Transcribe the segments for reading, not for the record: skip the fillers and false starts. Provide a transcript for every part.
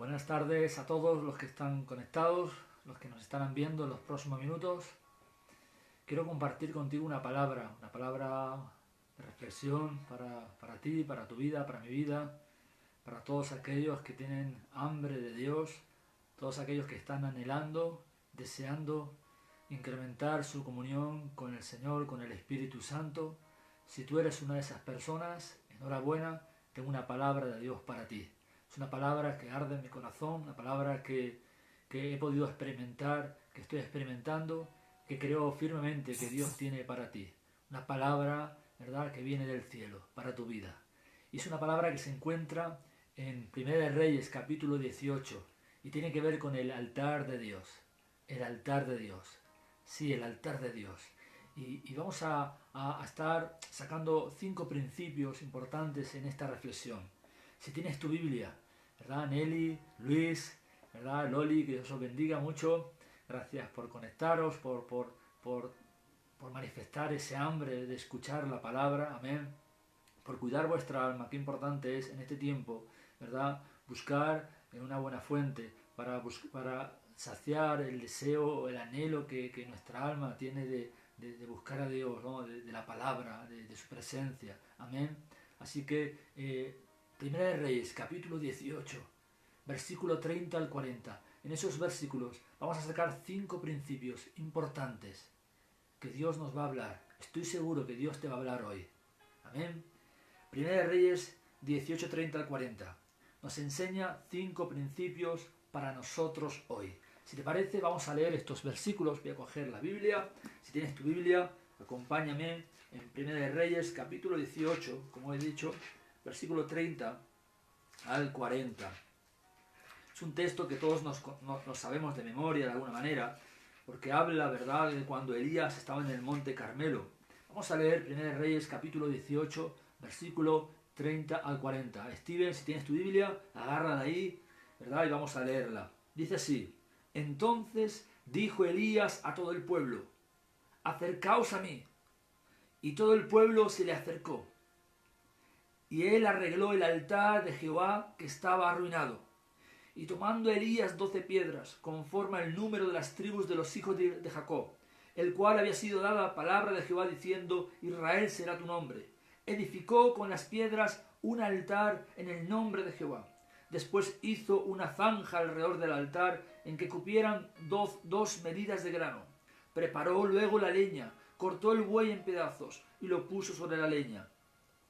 Buenas tardes a todos los que están conectados, los que nos estarán viendo en los próximos minutos. Quiero compartir contigo una palabra de reflexión para ti, para tu vida, para mi vida, para todos aquellos que tienen hambre de Dios, todos aquellos que están anhelando, deseando incrementar su comunión con el Señor, con el Espíritu Santo. Si tú eres una de esas personas, enhorabuena, tengo una palabra de Dios para ti. Es una palabra que arde en mi corazón, una palabra que he podido experimentar, que estoy experimentando, que creo firmemente que Dios tiene para ti. Una palabra, ¿verdad?, que viene del cielo, para tu vida. Y es una palabra que se encuentra en Primera de Reyes, capítulo 18, y tiene que ver con el altar de Dios. El altar de Dios. Sí, el altar de Dios. Y vamos a estar sacando 5 principios importantes en esta reflexión. Si tienes tu Biblia, ¿verdad? Nelly, Luis, ¿verdad? Loli, que Dios os bendiga mucho. Gracias por conectaros, por manifestar ese hambre de escuchar la palabra. Amén. Por cuidar vuestra alma. Qué importante es en este tiempo, ¿verdad? Buscar en una buena fuente para saciar el deseo, el anhelo que nuestra alma tiene de buscar a Dios, ¿no? de la palabra, de su presencia. Amén. Así que Primera de Reyes, capítulo 18, versículo 30 al 40. En esos versículos vamos a sacar 5 principios importantes que Dios nos va a hablar. Estoy seguro que Dios te va a hablar hoy. Amén. Primera de Reyes 18, 30 al 40. Nos enseña 5 principios para nosotros hoy. Si te parece, vamos a leer estos versículos. Voy a coger la Biblia. Si tienes tu Biblia, acompáñame en Primera de Reyes, capítulo 18, como he dicho, versículo 30 al 40. Es un texto que todos nos sabemos de memoria de alguna manera, porque habla, ¿verdad?, de cuando Elías estaba en el monte Carmelo. Vamos a leer Primera de Reyes, capítulo 18, versículo 30 al 40. Steven, si tienes tu Biblia, agárrala ahí, ¿verdad?, y vamos a leerla. Dice así: Entonces dijo Elías a todo el pueblo: Acercaos a mí. Y todo el pueblo se le acercó. Y él arregló el altar de Jehová que estaba arruinado. Y tomando Elías 12 piedras, conforme al número de las tribus de los hijos de Jacob, el cual había sido dada palabra de Jehová diciendo: Israel será tu nombre, edificó con las piedras un altar en el nombre de Jehová. Después hizo una zanja alrededor del altar en que cupieran dos medidas de grano. Preparó luego la leña, cortó el buey en pedazos y lo puso sobre la leña.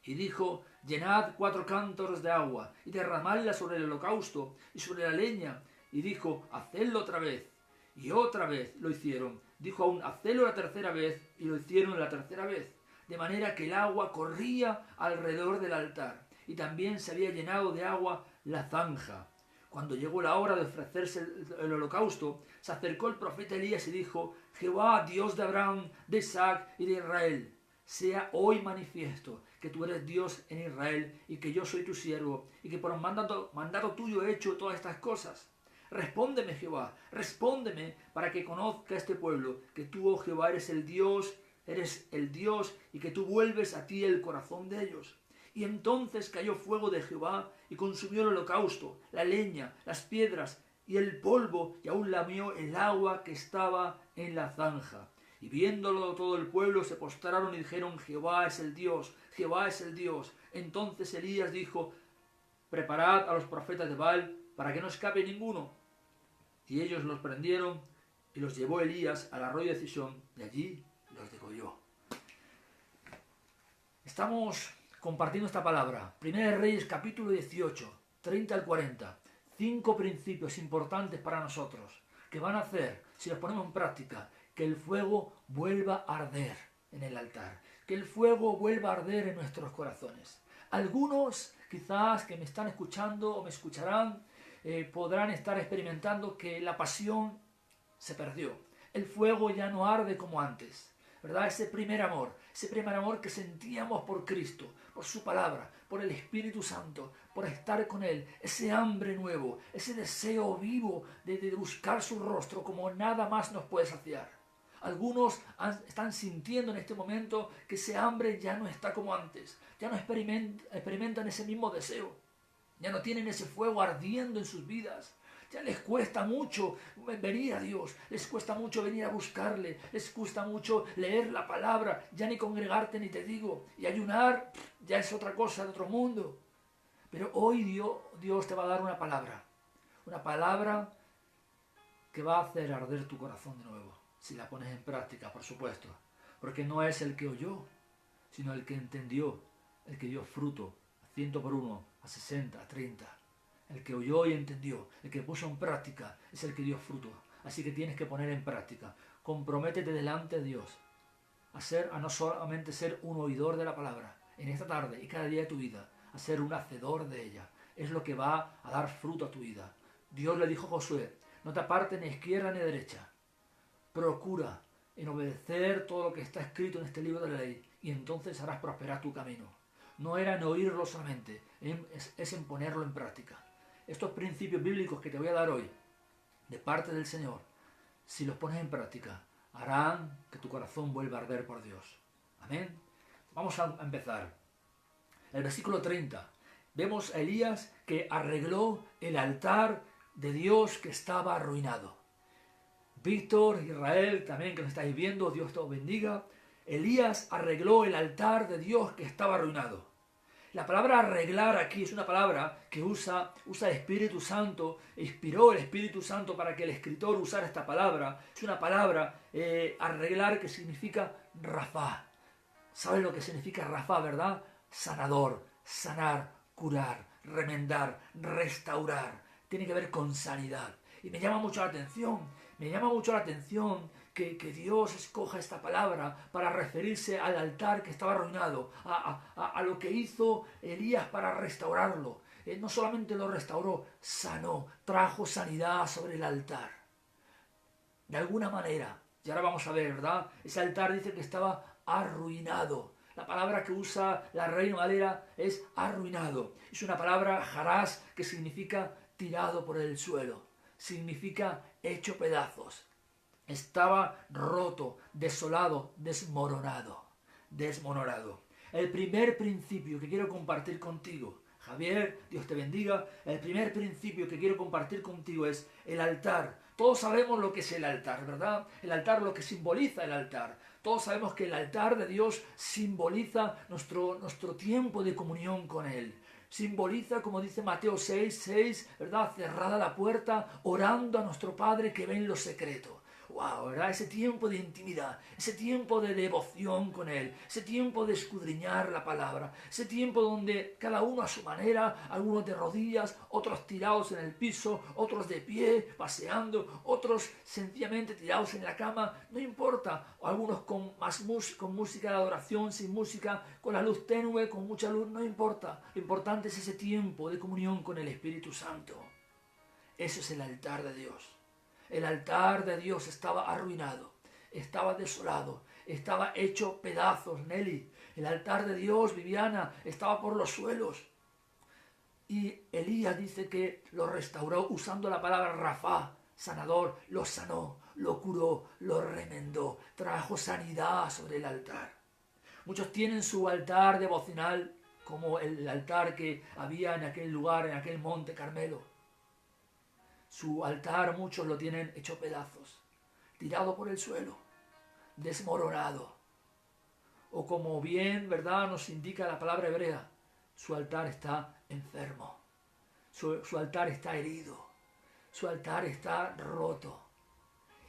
Y dijo: Llenad 4 cántaros de agua y derramadla sobre el holocausto y sobre la leña. Y dijo: Hacedlo otra vez. Y otra vez lo hicieron. Dijo aún: Hacedlo la tercera vez. Y lo hicieron la tercera vez. De manera que el agua corría alrededor del altar. Y también se había llenado de agua la zanja. Cuando llegó la hora de ofrecerse el holocausto, se acercó el profeta Elías y dijo: Jehová, Dios de Abraham, de Isaac y de Israel, sea hoy manifiesto que tú eres Dios en Israel y que yo soy tu siervo y que por mandato tuyo he hecho todas estas cosas. Respóndeme, Jehová, respóndeme para que conozca este pueblo que tú, oh Jehová, eres el Dios y que tú vuelves a ti el corazón de ellos. Y entonces cayó fuego de Jehová y consumió el holocausto, la leña, las piedras y el polvo, y aún lamió el agua que estaba en la zanja. Y viéndolo todo el pueblo se postraron y dijeron: Jehová es el Dios, Jehová es el Dios. Entonces Elías dijo: Preparad a los profetas de Baal para que no escape ninguno. Y ellos los prendieron y los llevó Elías al arroyo de Cisón y allí los degolló. Estamos compartiendo esta palabra. Primera de Reyes, capítulo 18, 30 al 40. 5 principios importantes para nosotros que van a hacer, si los ponemos en práctica, que el fuego vuelva a arder en el altar, que el fuego vuelva a arder en nuestros corazones. Algunos, quizás, que me están escuchando o me escucharán, podrán estar experimentando que la pasión se perdió. El fuego ya no arde como antes, ¿verdad? Ese primer amor que sentíamos por Cristo, por su palabra, por el Espíritu Santo, por estar con Él, ese hambre nuevo, ese deseo vivo de buscar su rostro como nada más nos puede saciar. Algunos están sintiendo en este momento que ese hambre ya no está como antes, ya no experimentan ese mismo deseo. Ya no tienen ese fuego ardiendo en sus vidas. Ya les cuesta mucho venir a Dios, les cuesta mucho venir a buscarle, les cuesta mucho leer la palabra, ya ni congregarte ni te digo, y ayunar ya es otra cosa, de otro mundo. Pero hoy Dios te va a dar una palabra que va a hacer arder tu corazón de nuevo, si la pones en práctica, por supuesto, porque no es el que oyó, sino el que entendió, el que dio fruto, a 100 por 1, a 60, a 30. El que oyó y entendió, el que puso en práctica, es el que dio fruto. Así que tienes que poner en práctica. Comprométete delante de Dios a no solamente ser un oidor de la palabra en esta tarde y cada día de tu vida, a ser un hacedor de ella. Es lo que va a dar fruto a tu vida. Dios le dijo a Josué, no te apartes ni izquierda ni derecha. Procura en obedecer todo lo que está escrito en este libro de la ley y entonces harás prosperar tu camino. No era en oírlo solamente, es en ponerlo en práctica. Estos principios bíblicos que te voy a dar hoy, de parte del Señor, si los pones en práctica, harán que tu corazón vuelva a arder por Dios. Amén. Vamos a empezar. El versículo 30. Vemos a Elías que arregló el altar de Dios que estaba arruinado. Víctor, Israel, también que nos estáis viendo, Dios te os bendiga. Elías arregló el altar de Dios que estaba arruinado. La palabra arreglar aquí es una palabra que usa el Espíritu Santo, inspiró el Espíritu Santo para que el escritor usara esta palabra. Es una palabra, arreglar, que significa Rafá. ¿Sabes lo que significa Rafá, verdad? Sanador, sanar, curar, remendar, restaurar. Tiene que ver con sanidad. Y me llama mucho la atención que Dios escoja esta palabra para referirse al altar que estaba arruinado, a lo que hizo Elías para restaurarlo. No solamente lo restauró, sanó, trajo sanidad sobre el altar. De alguna manera, y ahora vamos a ver, ¿verdad? Ese altar dice que estaba arruinado. La palabra que usa la Reina Valera es arruinado. Es una palabra jarás que significa tirado por el suelo. Significa hecho pedazos. Estaba roto, desolado, desmoronado. El primer principio que quiero compartir contigo, Javier, Dios te bendiga, el primer principio que quiero compartir contigo es el altar. Todos sabemos lo que es el altar, ¿verdad? El altar, lo que simboliza el altar. Todos sabemos que el altar de Dios simboliza nuestro tiempo de comunión con Él. Simboliza, como dice Mateo 6:6, ¿verdad? Cerrada la puerta, orando a nuestro Padre que ve en lo secreto. ¡Wow! ¿Verdad? Ese tiempo de intimidad, ese tiempo de devoción con Él, ese tiempo de escudriñar la palabra, ese tiempo donde cada uno a su manera, algunos de rodillas, otros tirados en el piso, otros de pie, paseando, otros sencillamente tirados en la cama, no importa, o algunos con música de adoración, sin música, con la luz tenue, con mucha luz, no importa. Lo importante es ese tiempo de comunión con el Espíritu Santo. Eso es el altar de Dios. El altar de Dios estaba arruinado, estaba desolado, estaba hecho pedazos, Nelly. El altar de Dios, Viviana, estaba por los suelos. Y Elías dice que lo restauró usando la palabra Rafá, sanador, lo sanó, lo curó, lo remendó, trajo sanidad sobre el altar. Muchos tienen su altar devocional como el altar que había en aquel lugar, en aquel monte Carmelo. Su altar muchos lo tienen hecho pedazos, tirado por el suelo, desmoronado. O como bien, ¿verdad?, nos indica la palabra hebrea, su altar está enfermo, su altar está herido, su altar está roto.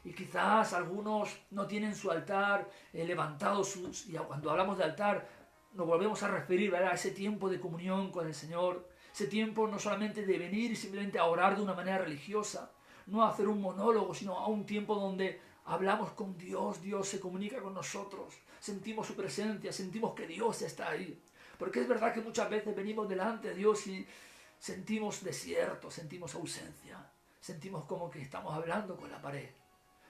Y quizás algunos no tienen su altar levantado, y cuando hablamos de altar nos volvemos a referir, ¿verdad?, a ese tiempo de comunión con el Señor. Ese tiempo no solamente de venir y simplemente a orar de una manera religiosa, no a hacer un monólogo, sino a un tiempo donde hablamos con Dios, Dios se comunica con nosotros, sentimos su presencia, sentimos que Dios está ahí. Porque es verdad que muchas veces venimos delante de Dios y sentimos desierto, sentimos ausencia, sentimos como que estamos hablando con la pared.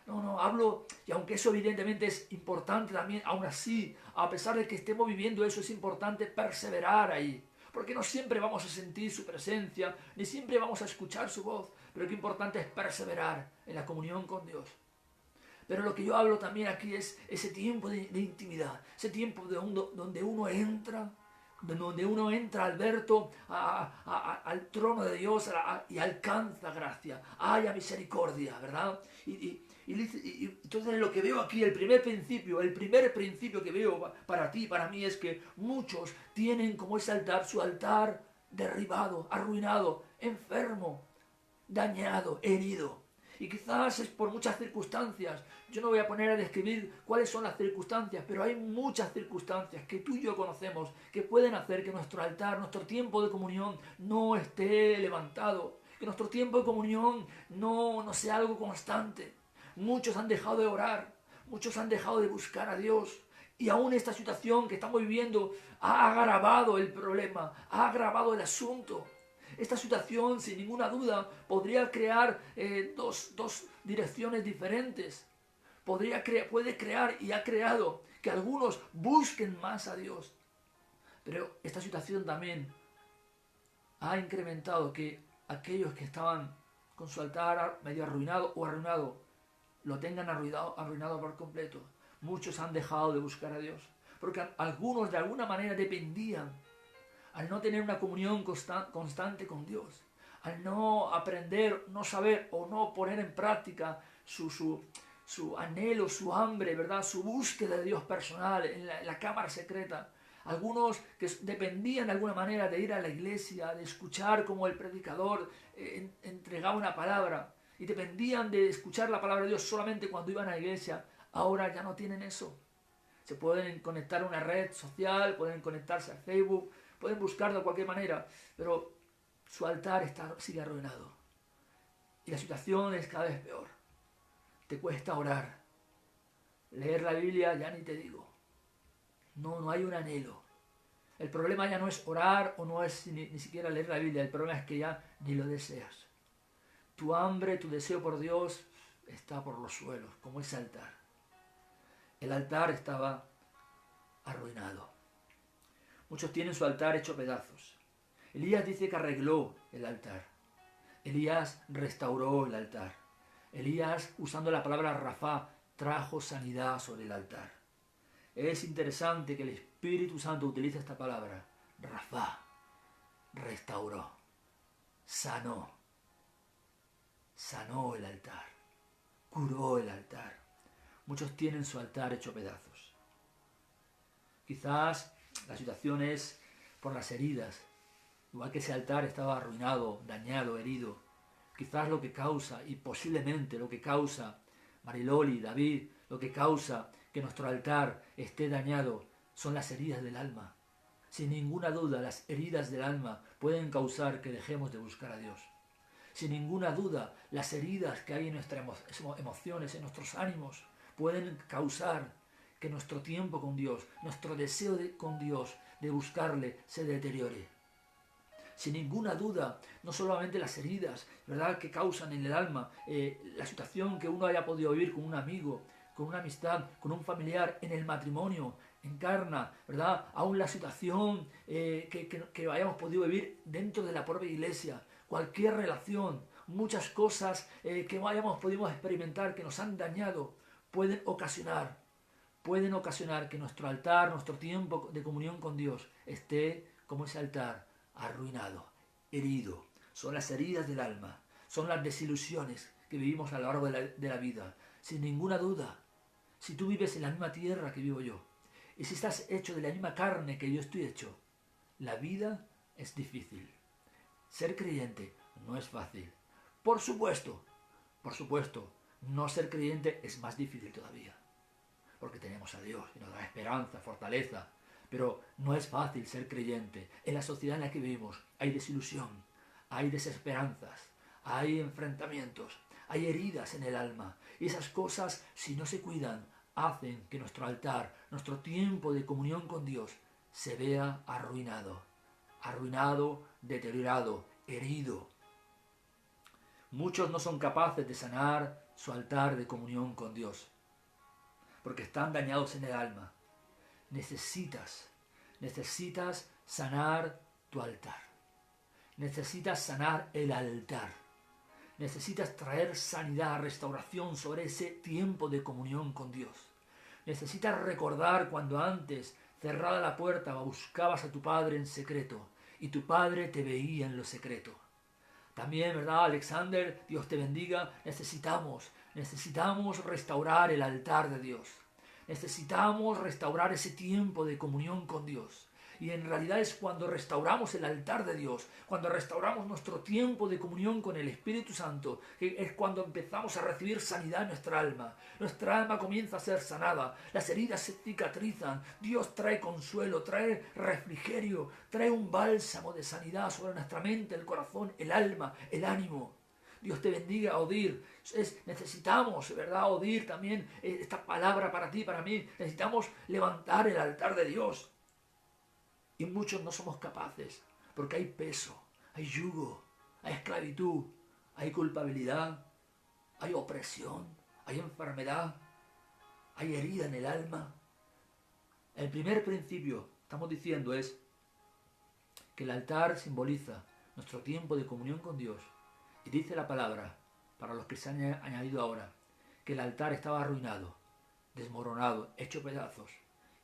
No, hablo, y aunque eso evidentemente es importante también, aún así, a pesar de que estemos viviendo eso, es importante perseverar ahí. Porque no siempre vamos a sentir su presencia, ni siempre vamos a escuchar su voz, pero qué importante es perseverar en la comunión con Dios. Pero lo que yo hablo también aquí es ese tiempo de intimidad, ese tiempo donde uno entra donde uno entra, Alberto, al trono de Dios y alcanza gracia, haya misericordia, ¿verdad? Y entonces lo que veo aquí, el primer principio que veo para ti, para mí, es que muchos tienen como ese altar, su altar derribado, arruinado, enfermo, dañado, herido. Y quizás es por muchas circunstancias. Yo no voy a poner a describir cuáles son las circunstancias, pero hay muchas circunstancias que tú y yo conocemos que pueden hacer que nuestro altar, nuestro tiempo de comunión no esté levantado, que nuestro tiempo de comunión no sea algo constante. Muchos han dejado de orar, muchos han dejado de buscar a Dios. Y aún esta situación que estamos viviendo ha agravado el problema, ha agravado el asunto. Esta situación, sin ninguna duda, podría crear dos direcciones diferentes. Puede crear y ha creado que algunos busquen más a Dios. Pero esta situación también ha incrementado que aquellos que estaban con su altar medio arruinado o arruinado, lo tengan arruinado por completo. Muchos han dejado de buscar a Dios. Porque algunos de alguna manera dependían, al no tener una comunión constante con Dios, al no aprender, no saber o no poner en práctica su anhelo, su hambre, ¿verdad? Su búsqueda de Dios personal en la cámara secreta. Algunos que dependían de alguna manera de ir a la iglesia, de escuchar como el predicador entregaba una palabra, y dependían de escuchar la palabra de Dios solamente cuando iban a la iglesia, ahora ya no tienen eso. Se pueden conectar a una red social, pueden conectarse a Facebook, pueden buscarlo de cualquier manera, pero su altar sigue arruinado. Y la situación es cada vez peor. Te cuesta orar. Leer la Biblia ya ni te digo. No hay un anhelo. El problema ya no es orar o no es ni siquiera leer la Biblia. El problema es que ya ni lo deseas. Tu hambre, tu deseo por Dios está por los suelos, como ese altar. El altar estaba arruinado. Muchos tienen su altar hecho pedazos. Elías dice que arregló el altar. Elías restauró el altar. Elías, usando la palabra Rafá, trajo sanidad sobre el altar. Es interesante que el Espíritu Santo utilice esta palabra. Rafá, restauró, sanó el altar, curó el altar. Muchos tienen su altar hecho pedazos. Quizás la situación es por las heridas. Igual que ese altar estaba arruinado, dañado, herido. Quizás lo que causa, y posiblemente lo que causa, Mariloli, David, lo que causa que nuestro altar esté dañado son las heridas del alma. Sin ninguna duda, las heridas del alma pueden causar que dejemos de buscar a Dios. Sin ninguna duda, las heridas que hay en nuestras emociones, en nuestros ánimos, pueden causar que nuestro tiempo con Dios, nuestro deseo con Dios de buscarle, se deteriore. Sin ninguna duda, no solamente las heridas, ¿verdad?, que causan en el alma, la situación que uno haya podido vivir con un amigo, con una amistad, con un familiar, en el matrimonio, encarna, ¿verdad?, aún la situación que hayamos podido vivir dentro de la propia iglesia, cualquier relación, muchas cosas que hayamos podido experimentar que nos han dañado, pueden ocasionar que nuestro altar, nuestro tiempo de comunión con Dios esté como ese altar, arruinado, herido. Son las heridas del alma, son las desilusiones que vivimos a lo largo de la vida. Sin ninguna duda, si tú vives en la misma tierra que vivo yo, y si estás hecho de la misma carne que yo estoy hecho, la vida es difícil. Ser creyente no es fácil. Por supuesto, no ser creyente es más difícil todavía, porque tenemos a Dios y nos da esperanza, fortaleza. Pero no es fácil ser creyente. En la sociedad en la que vivimos hay desilusión, hay desesperanzas, hay enfrentamientos, hay heridas en el alma. Y esas cosas, si no se cuidan, hacen que nuestro altar, nuestro tiempo de comunión con Dios, se vea arruinado, deteriorado, herido. Muchos no son capaces de sanar su altar de comunión con Dios, porque están dañados en el alma. Necesitas sanar tu altar. Necesitas sanar el altar. Necesitas traer sanidad, restauración sobre ese tiempo de comunión con Dios. Necesitas recordar cuando antes cerrada la puerta, buscabas a tu Padre en secreto y tu Padre te veía en lo secreto. También, ¿verdad, Alexander? Dios te bendiga. Necesitamos restaurar el altar de Dios. Necesitamos restaurar ese tiempo de comunión con Dios. Y en realidad es cuando restauramos el altar de Dios, cuando restauramos nuestro tiempo de comunión con el Espíritu Santo, que es cuando empezamos a recibir sanidad en nuestra alma. Nuestra alma comienza a ser sanada, las heridas se cicatrizan, Dios trae consuelo, trae refrigerio, trae un bálsamo de sanidad sobre nuestra mente, el corazón, el alma, el ánimo. Dios te bendiga, Odir. Necesitamos, ¿verdad, Odir? También esta palabra para ti, para mí. Necesitamos levantar el altar de Dios. Y muchos no somos capaces, porque hay peso, hay yugo, hay esclavitud, hay culpabilidad, hay opresión, hay enfermedad, hay herida en el alma. El primer principio, estamos diciendo, es que el altar simboliza nuestro tiempo de comunión con Dios. Y dice la palabra, para los que se han añadido ahora, que el altar estaba arruinado, desmoronado, hecho pedazos,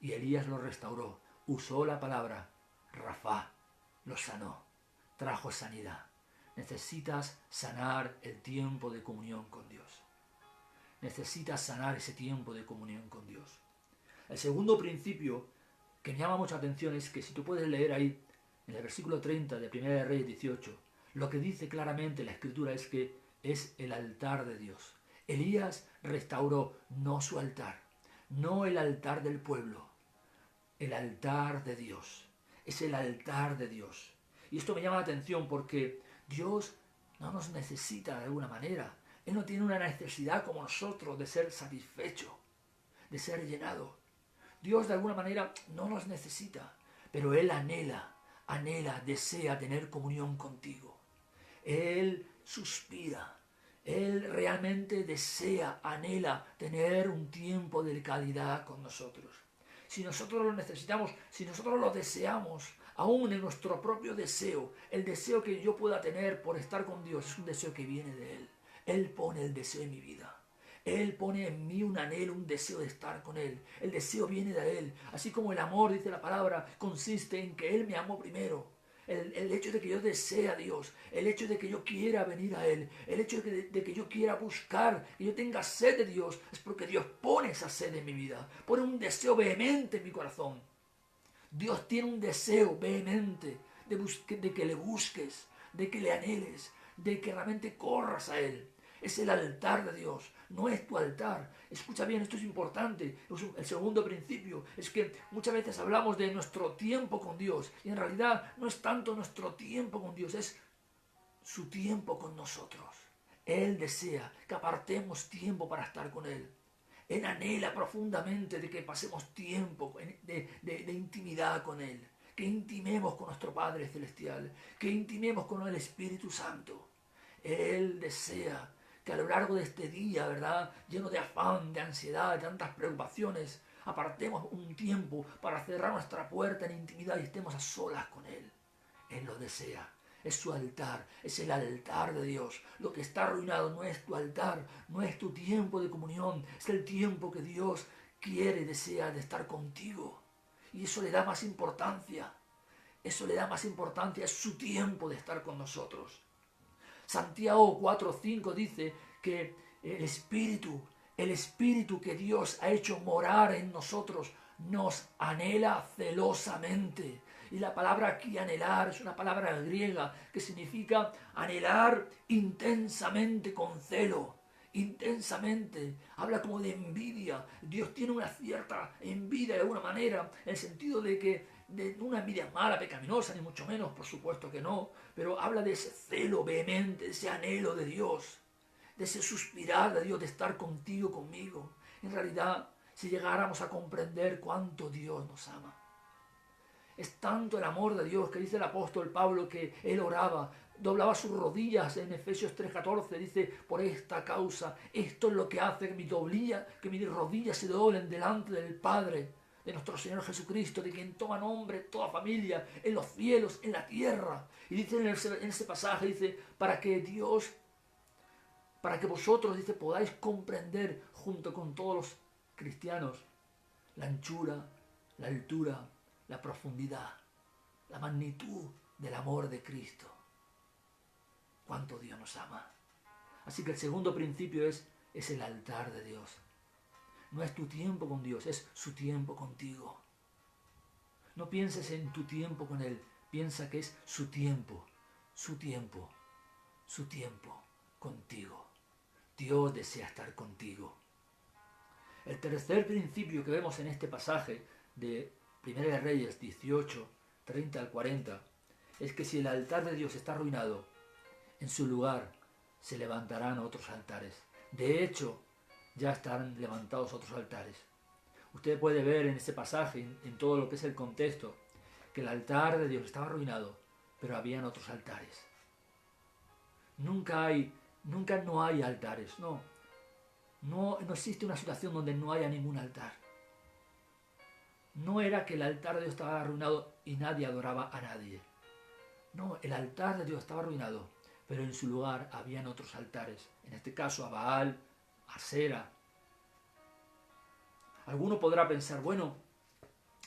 y Elías lo restauró. Usó la palabra Rafá, lo sanó, trajo sanidad. Necesitas sanar el tiempo de comunión con Dios. Necesitas sanar ese tiempo de comunión con Dios. El segundo principio que me llama mucha atención es que si tú puedes leer ahí, en el versículo 30 de 1 de Reyes 18, lo que dice claramente la Escritura es que es el altar de Dios. Elías restauró no su altar, no el altar del pueblo, el altar de Dios. Es el altar de Dios. Y esto me llama la atención porque Dios no nos necesita de alguna manera. Él no tiene una necesidad como nosotros de ser satisfecho, de ser llenado. Dios de alguna manera no nos necesita, pero Él anhela, desea tener comunión contigo. Él suspira. Él realmente desea, anhela tener un tiempo de calidad con nosotros. Si nosotros lo necesitamos, si nosotros lo deseamos, aún en nuestro propio deseo, el deseo que yo pueda tener por estar con Dios es un deseo que viene de Él. Él pone el deseo en mi vida. Él pone en mí un anhelo, un deseo de estar con Él. El deseo viene de Él. Así como el amor, dice la palabra, consiste en que Él me amó primero. El hecho de que yo desee a Dios, el hecho de que yo quiera venir a Él, el hecho de que yo quiera buscar, que yo tenga sed de Dios, es porque Dios pone esa sed en mi vida, pone un deseo vehemente en mi corazón. Dios tiene un deseo vehemente de que le busques, de que le anheles, de que realmente corras a Él. Es el altar de Dios, no es tu altar. Escucha bien, esto es importante. El segundo principio es que muchas veces hablamos de nuestro tiempo con Dios y en realidad no es tanto nuestro tiempo con Dios, es su tiempo con nosotros. Él desea que apartemos tiempo para estar con Él. Él anhela profundamente de que pasemos tiempo de intimidad con Él, que intimemos con nuestro Padre Celestial, que intimemos con el Espíritu Santo. Él desea que a lo largo de este día, ¿verdad?, lleno de afán, de ansiedad, de tantas preocupaciones, apartemos un tiempo para cerrar nuestra puerta en intimidad y estemos a solas con Él. Él lo desea. Es su altar, es el altar de Dios. Lo que está arruinado no es tu altar, no es tu tiempo de comunión, es el tiempo que Dios quiere, desea de estar contigo. Y eso le da más importancia. Eso le da más importancia, es su tiempo de estar con nosotros. Santiago 4:5 dice que el Espíritu que Dios ha hecho morar en nosotros, nos anhela celosamente. Y la palabra aquí, anhelar, es una palabra griega que significa anhelar intensamente con celo. Intensamente, habla como de envidia. Dios tiene una cierta envidia de alguna manera, en el sentido de que de una envidia mala, pecaminosa, ni mucho menos, por supuesto que no, pero habla de ese celo vehemente, de ese anhelo de Dios, de ese suspirar de Dios, de estar contigo, conmigo. En realidad, si llegáramos a comprender cuánto Dios nos ama. Es tanto el amor de Dios que dice el apóstol Pablo que él oraba, doblaba sus rodillas en Efesios 3:14, dice, por esta causa, esto es lo que hace que mis rodillas se doblen delante del Padre, de nuestro Señor Jesucristo, de quien toma nombre toda familia, en los cielos, en la tierra. Y dice en ese pasaje, dice, para que vosotros, dice, podáis comprender junto con todos los cristianos la anchura, la altura, la profundidad, la magnitud del amor de Cristo. Cuánto Dios nos ama. Así que el segundo principio es el altar de Dios. No es tu tiempo con Dios, es su tiempo contigo. No pienses en tu tiempo con Él, piensa que es su tiempo, su tiempo, su tiempo contigo. Dios desea estar contigo. El tercer principio que vemos en este pasaje de 1 de Reyes 18, 30 al 40, es que si el altar de Dios está arruinado, en su lugar se levantarán otros altares. De hecho, ya están levantados otros altares. Usted puede ver en este pasaje, en todo lo que es el contexto, que el altar de Dios estaba arruinado, pero habían otros altares. Nunca no hay altares, no existe una situación donde no haya ningún altar. No era que el altar de Dios estaba arruinado y nadie adoraba a nadie. No, el altar de Dios estaba arruinado, pero en su lugar habían otros altares. En este caso a Baal, a Asera. Alguno podrá pensar, bueno,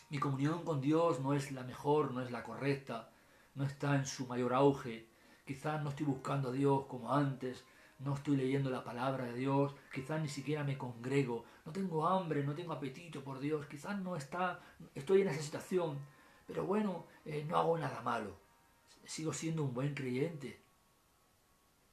mi comunión con Dios no es la mejor, no es la correcta, no está en su mayor auge. Quizás no estoy buscando a Dios como antes, no estoy leyendo la palabra de Dios, quizás ni siquiera me congrego, no tengo hambre, no tengo apetito por Dios, quizás estoy en esa situación, pero bueno, no hago nada malo, sigo siendo un buen creyente.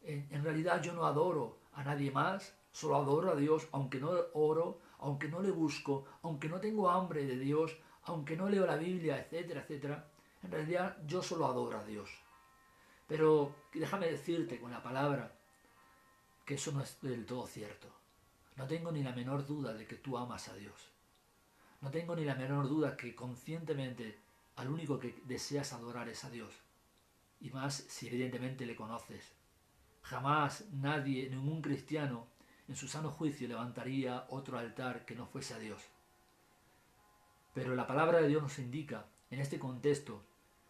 En realidad yo no adoro a nadie más, solo adoro a Dios, aunque no oro, aunque no le busco, aunque no tengo hambre de Dios, aunque no leo la Biblia, etcétera, etcétera. En realidad yo solo adoro a Dios. Pero déjame decirte con la palabra que eso no es del todo cierto. No tengo ni la menor duda de que tú amas a Dios. No tengo ni la menor duda que conscientemente al único que deseas adorar es a Dios. Y más si evidentemente le conoces. Jamás nadie, ningún cristiano, en su sano juicio levantaría otro altar que no fuese a Dios. Pero la palabra de Dios nos indica, en este contexto,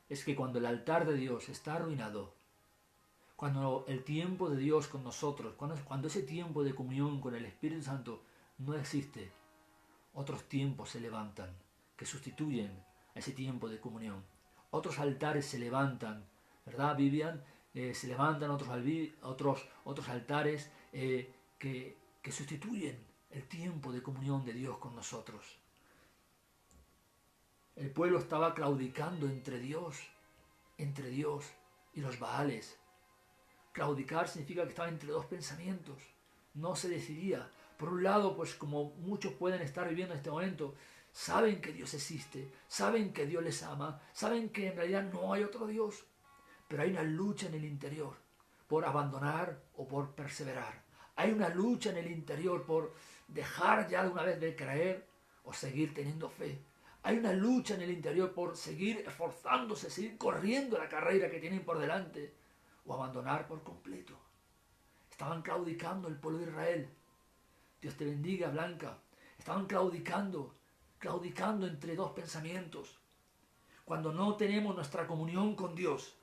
es que cuando el altar de Dios está arruinado, cuando el tiempo de Dios con nosotros, cuando ese tiempo de comunión con el Espíritu Santo no existe, otros tiempos se levantan que sustituyen a ese tiempo de comunión. Otros altares se levantan, ¿verdad, Vivian? Se levantan otros altares que sustituyen el tiempo de comunión de Dios con nosotros. El pueblo estaba claudicando entre Dios y los Baales. Claudicar significa que estaba entre dos pensamientos. No se decidía. Por un lado, pues como muchos pueden estar viviendo en este momento, saben que Dios existe, saben que Dios les ama, saben que en realidad no hay otro Dios, pero hay una lucha en el interior por abandonar o por perseverar. Hay una lucha en el interior por dejar ya de una vez de creer o seguir teniendo fe. Hay una lucha en el interior por seguir esforzándose, seguir corriendo la carrera que tienen por delante o abandonar por completo. Estaban claudicando el pueblo de Israel. Dios te bendiga, Blanca. Estaban claudicando entre dos pensamientos. Cuando no tenemos nuestra comunión con Dios,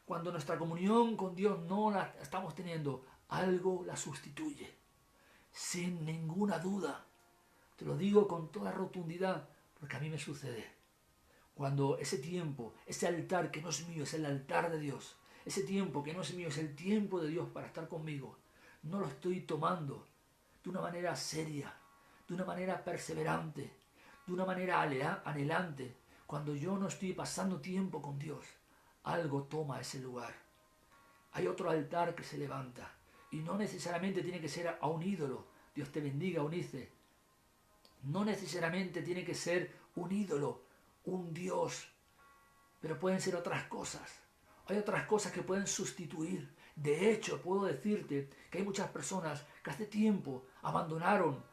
cuando nuestra comunión con Dios no la estamos teniendo, algo la sustituye. Sin ninguna duda. Te lo digo con toda rotundidad, porque a mí me sucede. Cuando ese tiempo, ese altar que no es mío, es el altar de Dios, ese tiempo que no es mío, es el tiempo de Dios para estar conmigo, no lo estoy tomando de una manera seria, de una manera perseverante, de una manera anhelante. Cuando yo no estoy pasando tiempo con Dios, algo toma ese lugar. Hay otro altar que se levanta y no necesariamente tiene que ser a un ídolo. Dios te bendiga, Eunice. No necesariamente tiene que ser un ídolo, un Dios, pero pueden ser otras cosas. Hay otras cosas que pueden sustituir. De hecho, puedo decirte que hay muchas personas que hace tiempo abandonaron,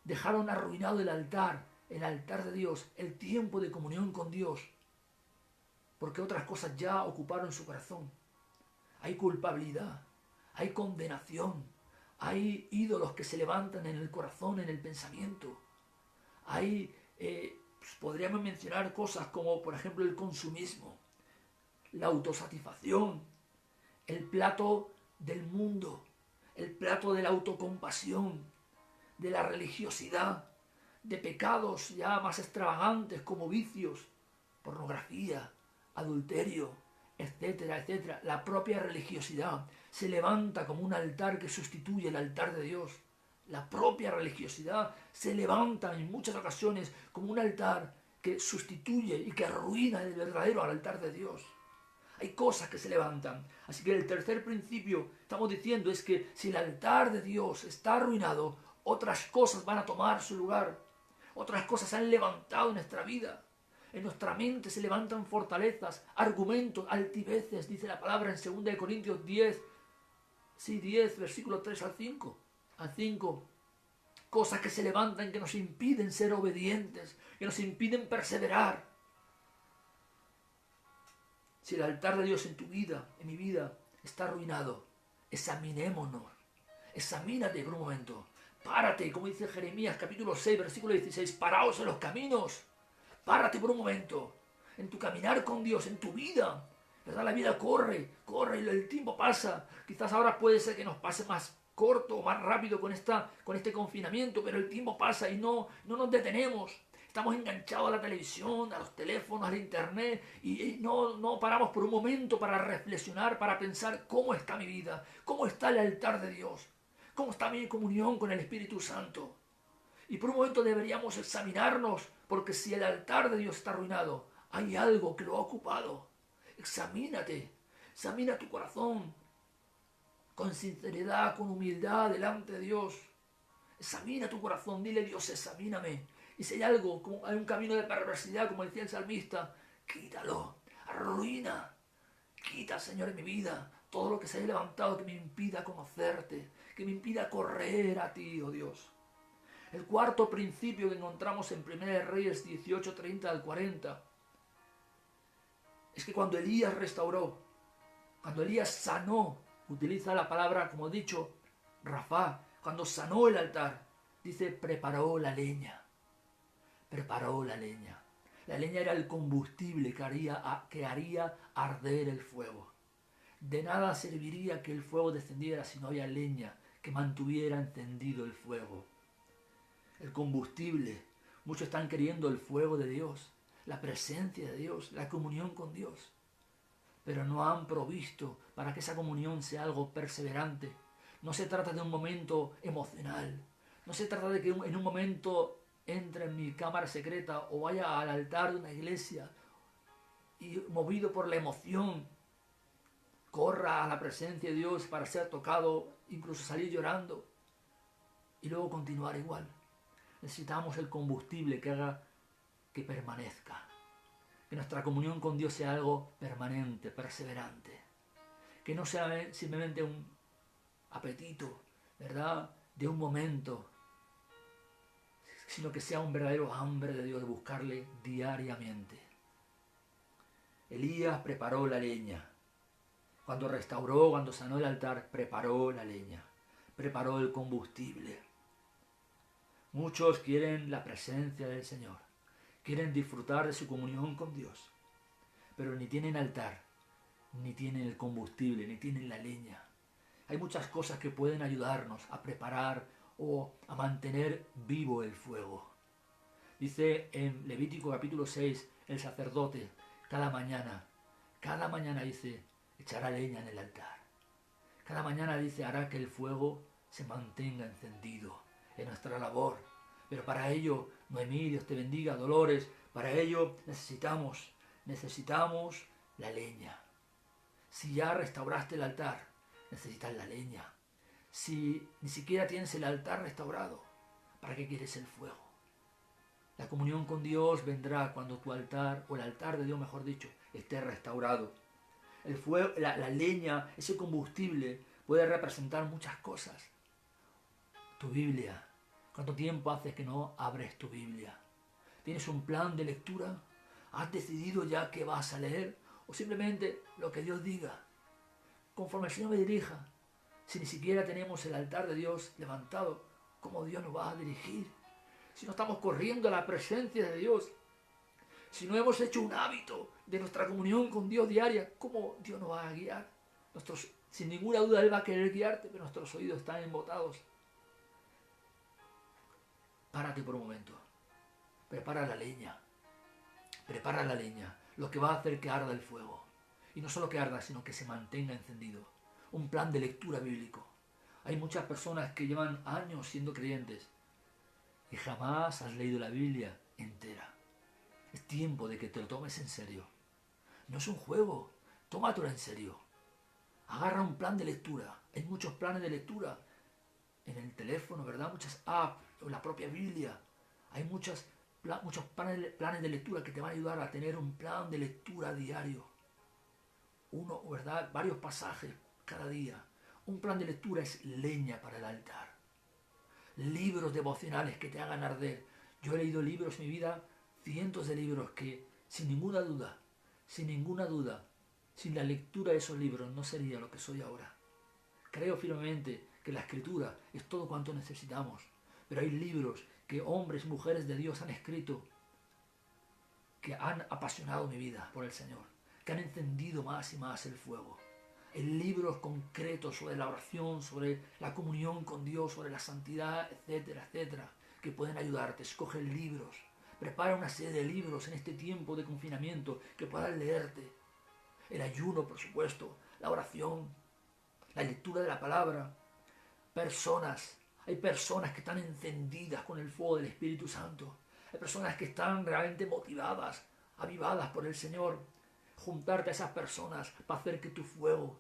dejaron arruinado el altar de Dios, el tiempo de comunión con Dios, porque otras cosas ya ocuparon su corazón. Hay culpabilidad, hay condenación, hay ídolos que se levantan en el corazón, en el pensamiento. Podríamos mencionar cosas como, por ejemplo, el consumismo, la autosatisfacción, el plato del mundo, el plato de la autocompasión, de la religiosidad, de pecados ya más extravagantes como vicios, pornografía, adulterio, etcétera, etcétera. La propia religiosidad se levanta como un altar que sustituye el altar de Dios. La propia religiosidad se levanta en muchas ocasiones como un altar que sustituye y que arruina el verdadero altar de Dios. Hay cosas que se levantan. Así que el tercer principio, estamos diciendo, es que si el altar de Dios está arruinado, otras cosas van a tomar su lugar. Otras cosas se han levantado en nuestra vida. En nuestra mente se levantan fortalezas, argumentos, altiveces, dice la palabra en 2 Corintios 10, sí, 10, versículo 3 al 5. Al 5. Cosas que se levantan que nos impiden ser obedientes, que nos impiden perseverar. Si el altar de Dios en tu vida, en mi vida, está arruinado, examinémonos. Examínate por un momento. Párate, como dice Jeremías capítulo 6, versículo 16. Paraos en los caminos. Párate por un momento. En tu caminar con Dios, en tu vida. ¿Verdad? La vida corre, el tiempo pasa. Quizás ahora puede ser que nos pase más corto o más rápido con este confinamiento, pero el tiempo pasa y no nos detenemos. Estamos enganchados a la televisión, a los teléfonos, al internet y no paramos por un momento para reflexionar, para pensar cómo está mi vida, cómo está el altar de Dios, cómo está mi comunión con el Espíritu Santo. Y por un momento deberíamos examinarnos, porque si el altar de Dios está arruinado, hay algo que lo ha ocupado. Examínate, examina tu corazón con sinceridad, con humildad delante de Dios. Examina tu corazón, dile: Dios, examíname. Y si hay algo, como hay un camino de perversidad, como decía el salmista, quítalo, arruina. Quita, Señor, en mi vida todo lo que se haya levantado que me impida conocerte, que me impida correr a ti, oh Dios. El cuarto principio que encontramos en 1 Reyes 18, 30 al 40, es que cuando Elías restauró, cuando Elías sanó, utiliza la palabra, como he dicho, Rafá, cuando sanó el altar, dice: preparó la leña. Preparó la leña. La leña era el combustible que haría arder el fuego. De nada serviría que el fuego descendiera si no había leña que mantuviera encendido el fuego. El combustible. Muchos están queriendo el fuego de Dios, la presencia de Dios, la comunión con Dios, pero no han provisto para que esa comunión sea algo perseverante. No se trata de un momento emocional. No se trata de que en un momento entre en mi cámara secreta o vaya al altar de una iglesia y, movido por la emoción, corra a la presencia de Dios para ser tocado, incluso salir llorando y luego continuar igual. Necesitamos el combustible que haga que permanezca. Que nuestra comunión con Dios sea algo permanente, perseverante. Que no sea simplemente un apetito, ¿verdad?, de un momento, sino que sea un verdadero hambre de Dios, de buscarle diariamente. Elías preparó la leña. Cuando restauró, cuando sanó el altar, preparó la leña. Preparó el combustible. Muchos quieren la presencia del Señor. Quieren disfrutar de su comunión con Dios. Pero ni tienen altar, ni tienen el combustible, ni tienen la leña. Hay muchas cosas que pueden ayudarnos a preparar o a mantener vivo el fuego. Dice en Levítico capítulo 6, el sacerdote cada mañana dice, echará leña en el altar. Cada mañana dice, hará que el fuego se mantenga encendido en nuestra labor. Pero para ello, Noemí, Dios te bendiga, Dolores, para ello necesitamos la leña. Si ya restauraste el altar, necesitas la leña. Si ni siquiera tienes el altar restaurado, ¿para qué quieres el fuego? La comunión con Dios vendrá cuando tu altar, o el altar de Dios mejor dicho, esté restaurado. El fuego, la leña, ese combustible puede representar muchas cosas. Tu Biblia. ¿Cuánto tiempo hace que no abres tu Biblia? ¿Tienes un plan de lectura? ¿Has decidido ya qué vas a leer? ¿O simplemente lo que Dios diga? Conforme el Señor me dirija. Si ni siquiera tenemos el altar de Dios levantado, ¿cómo Dios nos va a dirigir? Si no estamos corriendo a la presencia de Dios, si no hemos hecho un hábito de nuestra comunión con Dios diaria, ¿cómo Dios nos va a guiar? Sin ninguna duda Él va a querer guiarte, pero nuestros oídos están embotados. Párate por un momento. prepara la leña. Prepara la leña, lo que va a hacer que arda el fuego. Y no solo que arda, sino que se mantenga encendido. Un plan de lectura bíblico. Hay muchas personas que llevan años siendo creyentes y jamás has leído la Biblia entera. Es tiempo de que te lo tomes en serio. No es un juego, tómatelo en serio. Agarra un plan de lectura. Hay muchos planes de lectura en el teléfono, ¿verdad? Muchas apps, o la propia Biblia. Hay muchos planes de lectura que te van a ayudar a tener un plan de lectura diario. Uno, ¿verdad? Varios pasajes cada día. Un plan de lectura es leña para el altar. Libros devocionales que te hagan arder. Yo he leído libros en mi vida, cientos de libros que, sin ninguna duda, sin la lectura de esos libros no sería lo que soy ahora. Creo firmemente que la escritura es todo cuanto necesitamos. Pero hay libros que hombres y mujeres de Dios han escrito que han apasionado mi vida por el Señor, que han encendido más y más el fuego. Hay libros concretos sobre la oración, sobre la comunión con Dios, sobre la santidad, etcétera, etcétera, que pueden ayudarte. Escoge libros. Prepara una serie de libros en este tiempo de confinamiento que puedas leerte. El ayuno, por supuesto, la oración, la lectura de la palabra. Hay personas que están encendidas con el fuego del Espíritu Santo. Hay personas que están realmente motivadas, avivadas por el Señor. Juntarte a esas personas para hacer que tu fuego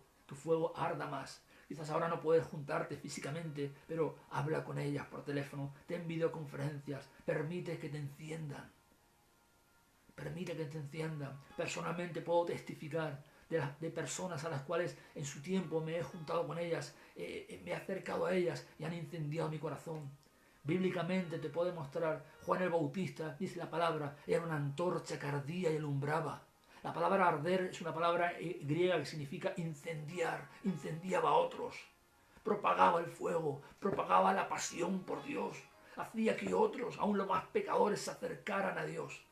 arda más. Quizás ahora no puedes juntarte físicamente, pero habla con ellas por teléfono, ten videoconferencias, permite que te enciendan. Personalmente puedo testificar de personas a las cuales en su tiempo me he juntado con ellas, me he acercado a ellas y han incendiado mi corazón. Bíblicamente te puedo demostrar, Juan el Bautista, dice la palabra, era una antorcha que ardía y alumbraba. La palabra arder es una palabra griega que significa incendiar, incendiaba a otros, propagaba el fuego, propagaba la pasión por Dios, hacía que otros, aún los más pecadores, se acercaran a Dios.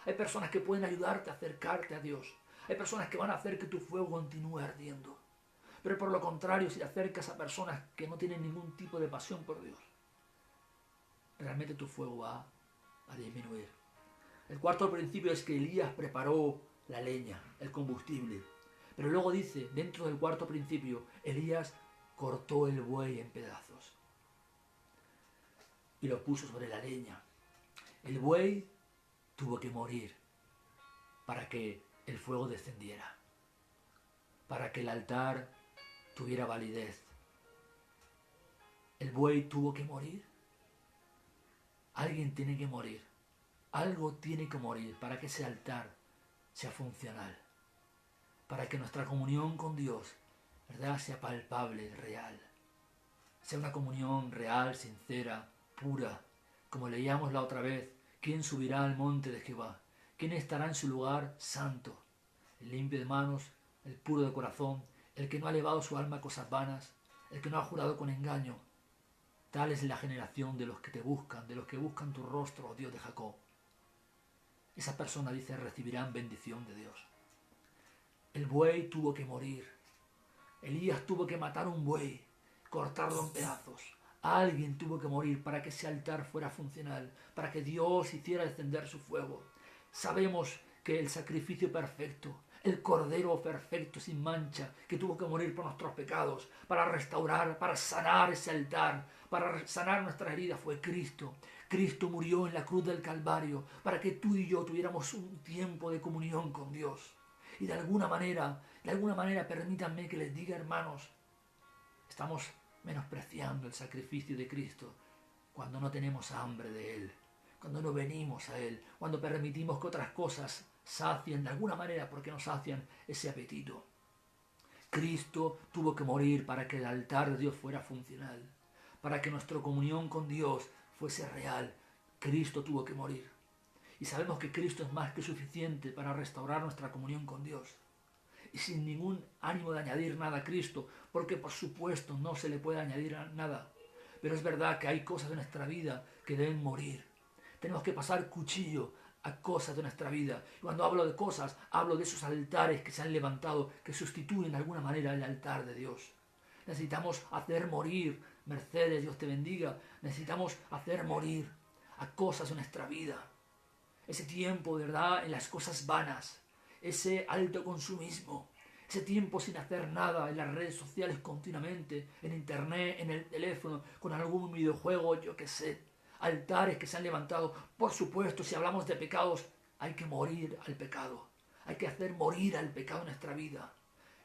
Hay personas que pueden ayudarte a acercarte a Dios. Hay personas que van a hacer que tu fuego continúe ardiendo. Pero por lo contrario, si te acercas a personas que no tienen ningún tipo de pasión por Dios, realmente tu fuego va a disminuir. El cuarto principio es que Elías preparó la leña, el combustible. Pero luego dice, dentro del cuarto principio, Elías cortó el buey en pedazos y lo puso sobre la leña. El buey tuvo que morir para que el fuego descendiera, para que el altar tuviera validez. El buey tuvo que morir. Alguien tiene que morir. Algo tiene que morir para que ese altar sea funcional, para que nuestra comunión con Dios, ¿verdad?, sea palpable, real. Sea una comunión real, sincera, pura. Como leíamos la otra vez, ¿quién subirá al monte de Jehová? ¿Quién estará en su lugar santo? El limpio de manos, el puro de corazón, el que no ha elevado su alma a cosas vanas, el que no ha jurado con engaño. Tal es la generación de los que te buscan, de los que buscan tu rostro, oh Dios de Jacob. Esa persona, dice, recibirán bendición de Dios. El buey tuvo que morir. Elías tuvo que matar un buey, cortarlo en pedazos. Alguien tuvo que morir para que ese altar fuera funcional, para que Dios hiciera descender su fuego. Sabemos que el sacrificio perfecto, el cordero perfecto, sin mancha, que tuvo que morir por nuestros pecados, para restaurar, para sanar ese altar, para sanar nuestras heridas, fue Cristo. Cristo murió en la cruz del Calvario para que tú y yo tuviéramos un tiempo de comunión con Dios. Y de alguna manera, permítanme que les diga, hermanos, estamos menospreciando el sacrificio de Cristo cuando no tenemos hambre de Él, cuando no venimos a Él, cuando permitimos que otras cosas sacien de alguna manera porque nos sacian ese apetito. Cristo tuvo que morir para que el altar de Dios fuera funcional, para que nuestra comunión con Dios fuese real. Cristo tuvo que morir. Y sabemos que Cristo es más que suficiente para restaurar nuestra comunión con Dios. Y sin ningún ánimo de añadir nada a Cristo, porque por supuesto no se le puede añadir nada. Pero es verdad que hay cosas de nuestra vida que deben morir. Tenemos que pasar cuchillo a cosas de nuestra vida. Y cuando hablo de cosas, hablo de esos altares que se han levantado, que sustituyen de alguna manera el altar de Dios. Necesitamos hacer morir, Mercedes, Dios te bendiga, necesitamos hacer morir a cosas de nuestra vida. ese tiempo, ¿verdad?, en las cosas vanas, ese alto consumismo, ese tiempo sin hacer nada en las redes sociales continuamente, en internet, en el teléfono, con algún videojuego, yo qué sé, altares que se han levantado. Por supuesto, si hablamos de pecados, hay que morir al pecado, hay que hacer morir al pecado en nuestra vida.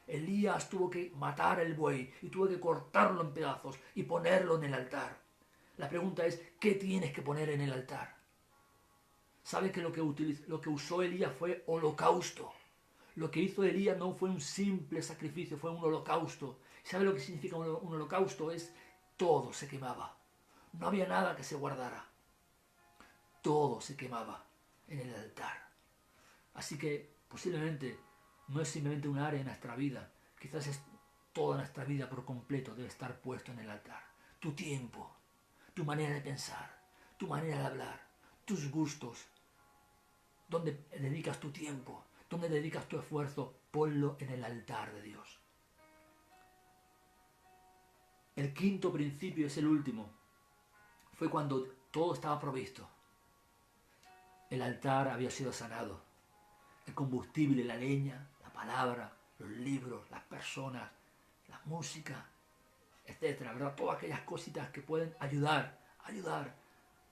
Elías tuvo que matar el buey y tuvo que cortarlo en pedazos y ponerlo en el altar. La pregunta es, ¿qué tienes que poner en el altar? ¿Sabe que lo que usó Elías fue holocausto? Lo que hizo Elías no fue un simple sacrificio, fue un holocausto. ¿Sabe lo que significa un holocausto? Es todo se quemaba. No había nada que se guardara. Todo se quemaba en el altar. Así que posiblemente no es simplemente un área en nuestra vida. Quizás es toda nuestra vida por completo debe estar puesto en el altar. Tu tiempo, tu manera de pensar, tu manera de hablar, tus gustos. ¿Dónde dedicas tu tiempo? ¿Dónde dedicas tu esfuerzo? Ponlo en el altar de Dios. El quinto principio es el último. Fue cuando todo estaba provisto. El altar había sido sanado. El combustible, la leña, la palabra, los libros, las personas, la música, etcétera, ¿verdad? Todas aquellas cositas que pueden ayudar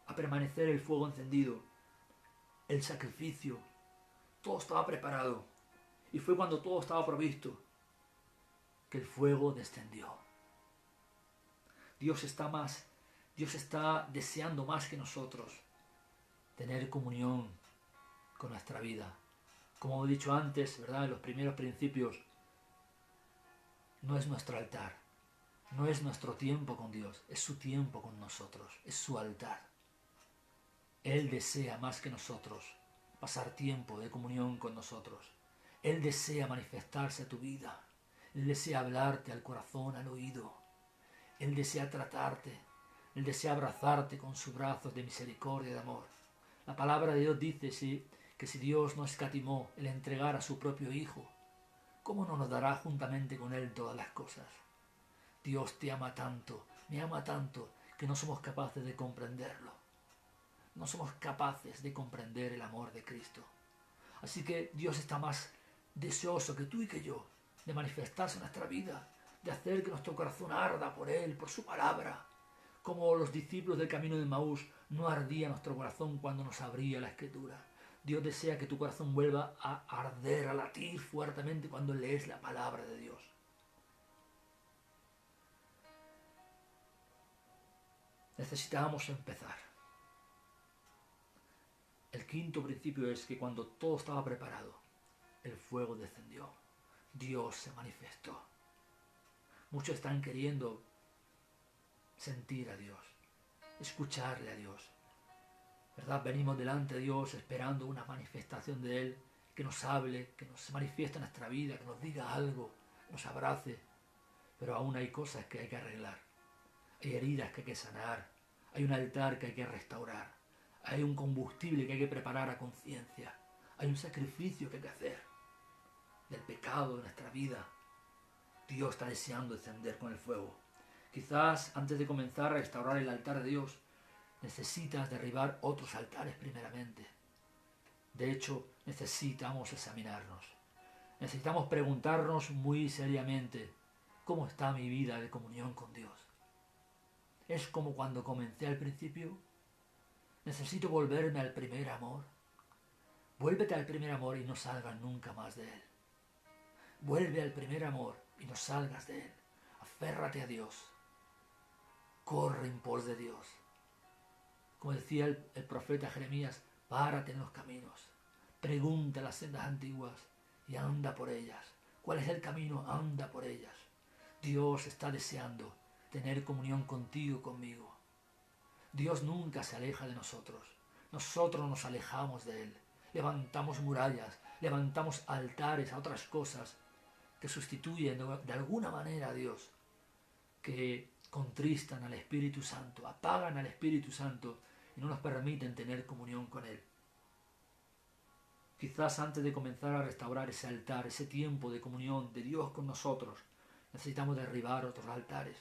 a permanecer el fuego encendido. El sacrificio, todo estaba preparado. Y fue cuando todo estaba provisto que el fuego descendió. Dios está deseando más que nosotros tener comunión con nuestra vida. Como he dicho antes, ¿verdad? En los primeros principios, no es nuestro altar, no es nuestro tiempo con Dios, es su tiempo con nosotros, es su altar. Él desea más que nosotros pasar tiempo de comunión con nosotros. Él desea manifestarse a tu vida. Él desea hablarte al corazón, al oído. Él desea tratarte. Él desea abrazarte con sus brazos de misericordia y de amor. La palabra de Dios dice que si Dios no escatimó el entregar a su propio Hijo, ¿cómo no nos dará juntamente con Él todas las cosas? Dios te ama tanto, me ama tanto, que no somos capaces de comprenderlo. No somos capaces de comprender el amor de Cristo. Así que Dios está más deseoso que tú y que yo de manifestarse en nuestra vida, de hacer que nuestro corazón arda por Él, por su palabra. Como los discípulos del camino de Maús, no ardía nuestro corazón cuando nos abría la Escritura. Dios desea que tu corazón vuelva a arder, a latir fuertemente cuando lees la palabra de Dios. Necesitamos empezar. El quinto principio es que cuando todo estaba preparado, el fuego descendió. Dios se manifestó. Muchos están queriendo sentir a Dios, escucharle a Dios. ¿Verdad? Venimos delante de Dios esperando una manifestación de Él, que nos hable, que nos manifieste en nuestra vida, que nos diga algo, nos abrace. Pero aún hay cosas que hay que arreglar. Hay heridas que hay que sanar. Hay un altar que hay que restaurar. Hay un combustible que hay que preparar a conciencia. Hay un sacrificio que hay que hacer del pecado de nuestra vida. Dios está deseando encender con el fuego. Quizás antes de comenzar a restaurar el altar de Dios, necesitas derribar otros altares primeramente. De hecho, necesitamos examinarnos. Necesitamos preguntarnos muy seriamente, ¿cómo está mi vida de comunión con Dios? ¿Es como cuando comencé al principio? ¿Necesito volverme al primer amor? Vuélvete al primer amor y no salgas nunca más de él. Vuelve al primer amor y no salgas de él. Aférrate a Dios. Corre en pos de Dios. Como decía el profeta Jeremías, párate en los caminos. Pregunta las sendas antiguas y anda por ellas. ¿Cuál es el camino? Anda por ellas. Dios está deseando tener comunión contigo y conmigo. Dios nunca se aleja de nosotros. Nosotros nos alejamos de Él. Levantamos murallas, levantamos altares a otras cosas que sustituyen de alguna manera a Dios, que contristan al Espíritu Santo, apagan al Espíritu Santo y no nos permiten tener comunión con Él. Quizás antes de comenzar a restaurar ese altar, ese tiempo de comunión de Dios con nosotros, necesitamos derribar otros altares.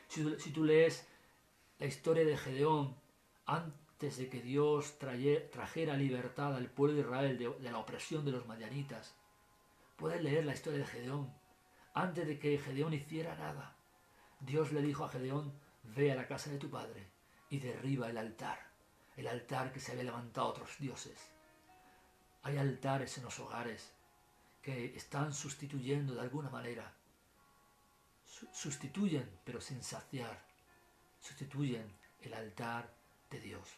Si tú lees la historia de Gedeón, antes de que Dios trajera libertad al pueblo de Israel de la opresión de los madianitas. Puedes leer la historia de Gedeón. Antes de que Gedeón hiciera nada, Dios le dijo a Gedeón: ve a la casa de tu padre y derriba el altar que se había levantado a otros dioses. Hay altares en los hogares que están sustituyendo de alguna manera. Sustituyen, pero sin saciar. Sustituyen el altar de Dios.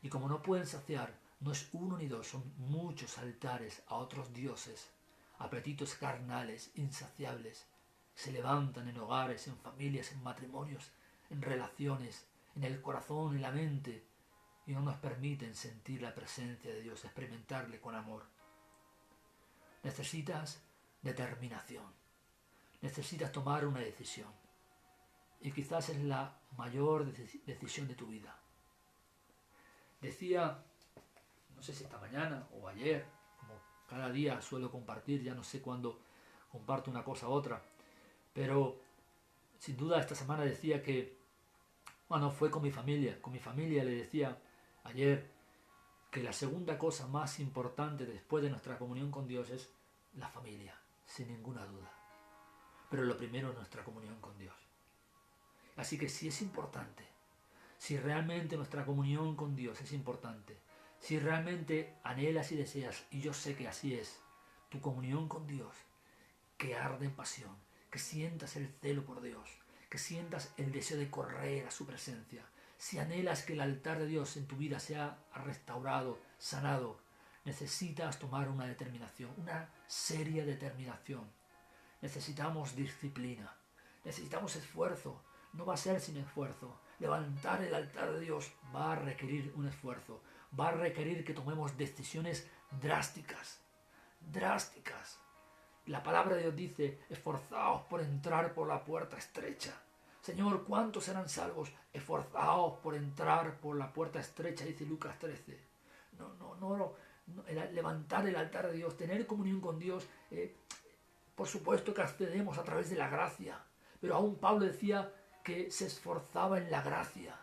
Y como no pueden saciar, no es uno ni dos, son muchos altares a otros dioses, apetitos carnales, insaciables. Se levantan en hogares, en familias, en matrimonios, en relaciones, en el corazón, en la mente, y no nos permiten sentir la presencia de Dios, experimentarle con amor. Necesitas determinación. Necesitas tomar una decisión. Y quizás es la mayor decisión de tu vida. Decía, no sé si esta mañana o ayer, como cada día suelo compartir, ya no sé cuándo comparto una cosa u otra, pero sin duda esta semana decía que, bueno, fue con mi familia le decía ayer que la segunda cosa más importante después de nuestra comunión con Dios es la familia, sin ninguna duda. Pero lo primero es nuestra comunión con Dios. Así que si es importante, si realmente nuestra comunión con Dios es importante, si realmente anhelas y deseas, y yo sé que así es, tu comunión con Dios, que arde en pasión, que sientas el celo por Dios, que sientas el deseo de correr a su presencia, si anhelas que el altar de Dios en tu vida sea restaurado, sanado, necesitas tomar una determinación, una seria determinación. Necesitamos disciplina, necesitamos esfuerzo, no va a ser sin esfuerzo. Levantar el altar de Dios va a requerir un esfuerzo, va a requerir que tomemos decisiones drásticas. La palabra de Dios dice: esforzaos por entrar por la puerta estrecha. Señor, ¿cuántos serán salvos? Esforzaos por entrar por la puerta estrecha, dice Lucas 13. Levantar el altar de Dios, tener comunión con Dios, por supuesto que accedemos a través de la gracia, pero aún Pablo decía que se esforzaba en la gracia.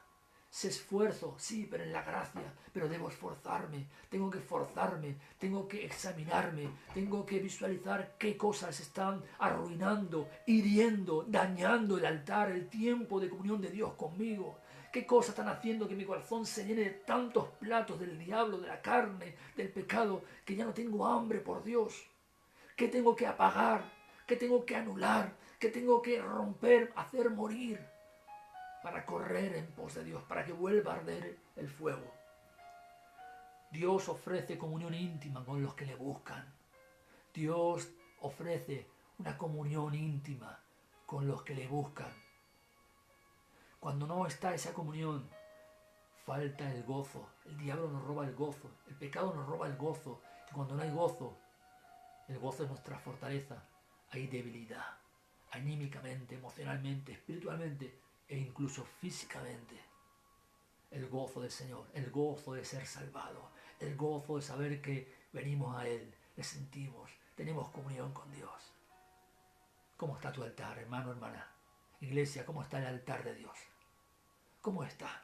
Se esfuerzo, sí, pero en la gracia. Pero debo esforzarme, tengo que esforzarme, tengo que examinarme, tengo que visualizar qué cosas están arruinando, hiriendo, dañando el altar, el tiempo de comunión de Dios conmigo. ¿Qué cosas están haciendo que mi corazón se llene de tantos platos del diablo, de la carne, del pecado, que ya no tengo hambre por Dios? ¿Qué tengo que apagar? ¿Qué tengo que anular? ¿Qué tengo que romper, hacer morir? Para correr en pos de Dios, para que vuelva a arder el fuego. Dios ofrece comunión íntima con los que le buscan. Dios ofrece una comunión íntima con los que le buscan. Cuando no está esa comunión, falta el gozo. El diablo nos roba el gozo, el pecado nos roba el gozo. Y cuando no hay gozo, el gozo es nuestra fortaleza, hay debilidad, anímicamente, emocionalmente, espiritualmente, e incluso físicamente. El gozo del Señor, el gozo de ser salvado, el gozo de saber que venimos a Él, le sentimos, tenemos comunión con Dios. ¿Cómo está tu altar, hermano, hermana? Iglesia, ¿cómo está el altar de Dios? ¿Cómo está?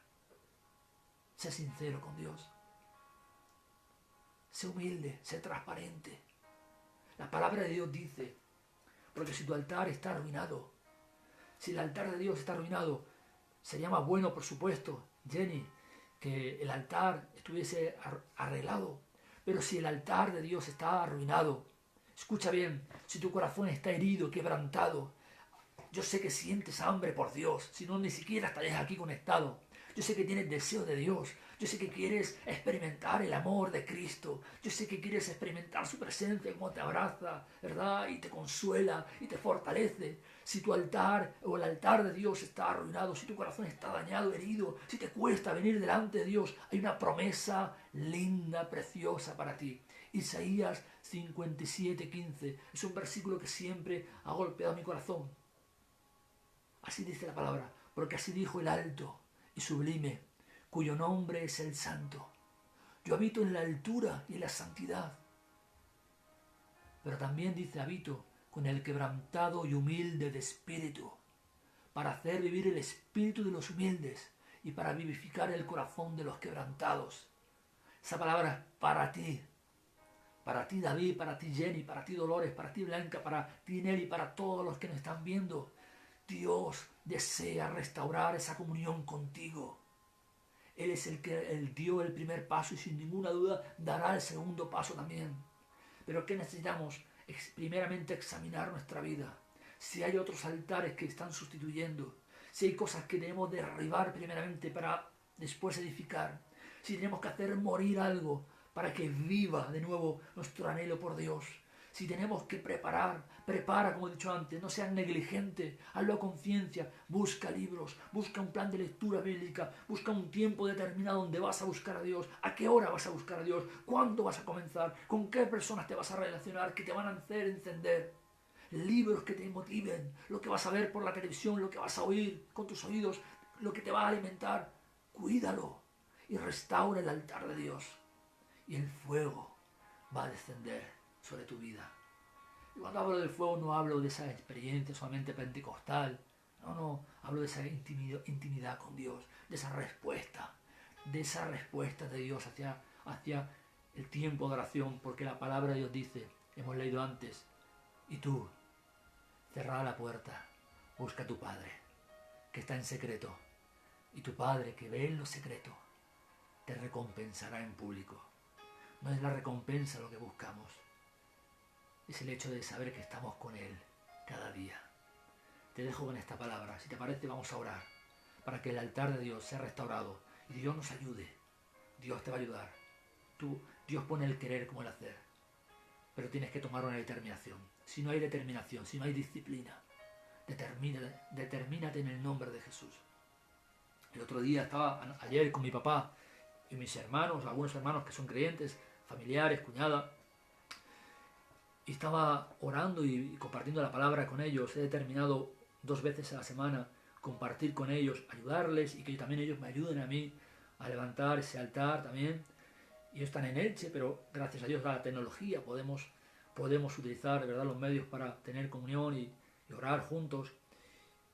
Sé sincero con Dios. Sé humilde, sé transparente. La palabra de Dios dice, porque si tu altar está arruinado, si el altar de Dios está arruinado, sería más bueno, por supuesto, Jenny, que el altar estuviese arreglado. Pero si el altar de Dios está arruinado, escucha bien, si tu corazón está herido, quebrantado, yo sé que sientes hambre por Dios, si no ni siquiera estarías aquí conectado. Yo sé que tienes deseo de Dios. Yo sé que quieres experimentar el amor de Cristo. Yo sé que quieres experimentar su presencia, como te abraza, ¿verdad? Y te consuela y te fortalece. Si tu altar o el altar de Dios está arruinado, si tu corazón está dañado, herido, si te cuesta venir delante de Dios, hay una promesa linda, preciosa para ti. Isaías 57:15 es un versículo que siempre ha golpeado mi corazón. Así dice la palabra, porque así dijo el alto y sublime, cuyo nombre es el Santo. Yo habito en la altura y en la santidad. Pero también dice, habito con el quebrantado y humilde de espíritu, para hacer vivir el espíritu de los humildes y para vivificar el corazón de los quebrantados. Esa palabra es para ti. Para ti, David, para ti, Jenny, para ti, Dolores, para ti, Blanca, para ti, Nelly, para todos los que nos están viendo. Dios desea restaurar esa comunión contigo. Él es el que dio el primer paso y sin ninguna duda dará el segundo paso también. Pero ¿qué necesitamos? Primeramente examinar nuestra vida. Si hay otros altares que están sustituyendo. Si hay cosas que debemos derribar primeramente para después edificar. Si tenemos que hacer morir algo para que viva de nuevo nuestro anhelo por Dios. Si tenemos que prepara, como he dicho antes, no seas negligente, hazlo a conciencia, busca libros, busca un plan de lectura bíblica, busca un tiempo determinado donde vas a buscar a Dios, a qué hora vas a buscar a Dios, cuándo vas a comenzar, con qué personas te vas a relacionar, que te van a hacer encender. Libros que te motiven, lo que vas a ver por la televisión, lo que vas a oír con tus oídos, lo que te va a alimentar, cuídalo y restaura el altar de Dios. Y el fuego va a descender sobre tu vida. Y cuando hablo del fuego no hablo de esa experiencia solamente pentecostal. No, hablo de esa intimidad con Dios, de esa respuesta de Dios hacia el tiempo de oración, porque la palabra de Dios dice, hemos leído antes, y tú, cerrada la puerta, busca a tu Padre, que está en secreto, y tu Padre que ve en lo secreto, te recompensará en público. No es la recompensa lo que buscamos, es el hecho de saber que estamos con Él cada día. Te dejo con esta palabra. Si te parece, vamos a orar para que el altar de Dios sea restaurado y Dios nos ayude. Dios te va a ayudar. Dios pone el querer como el hacer, pero tienes que tomar una determinación. Si no hay determinación, si no hay disciplina, determínate en el nombre de Jesús. El otro día ayer con mi papá y mis hermanos, algunos hermanos que son creyentes, familiares, cuñada, y estaba orando y compartiendo la palabra con ellos. He determinado 2 veces a la semana compartir con ellos, ayudarles y que también ellos me ayuden a mí a levantar ese altar también. Ellos están en Elche, pero gracias a Dios, a la tecnología, podemos utilizar de verdad los medios para tener comunión y orar juntos.